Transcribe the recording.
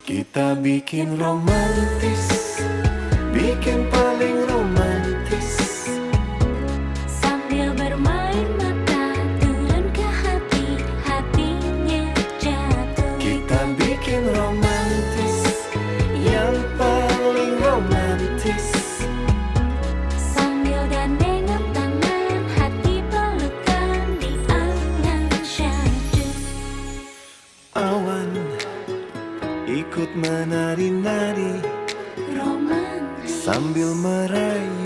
Kita bikin romantis, bikin paling romantis. Sambil bermain mata turun ke hati, hatinya jatuh. Kita bikin romantis, yang paling romantis. Sambil gandengan tangan, hati pelukan di angan syahdu. Awan ikut menari-nari Romantis sambil merayu.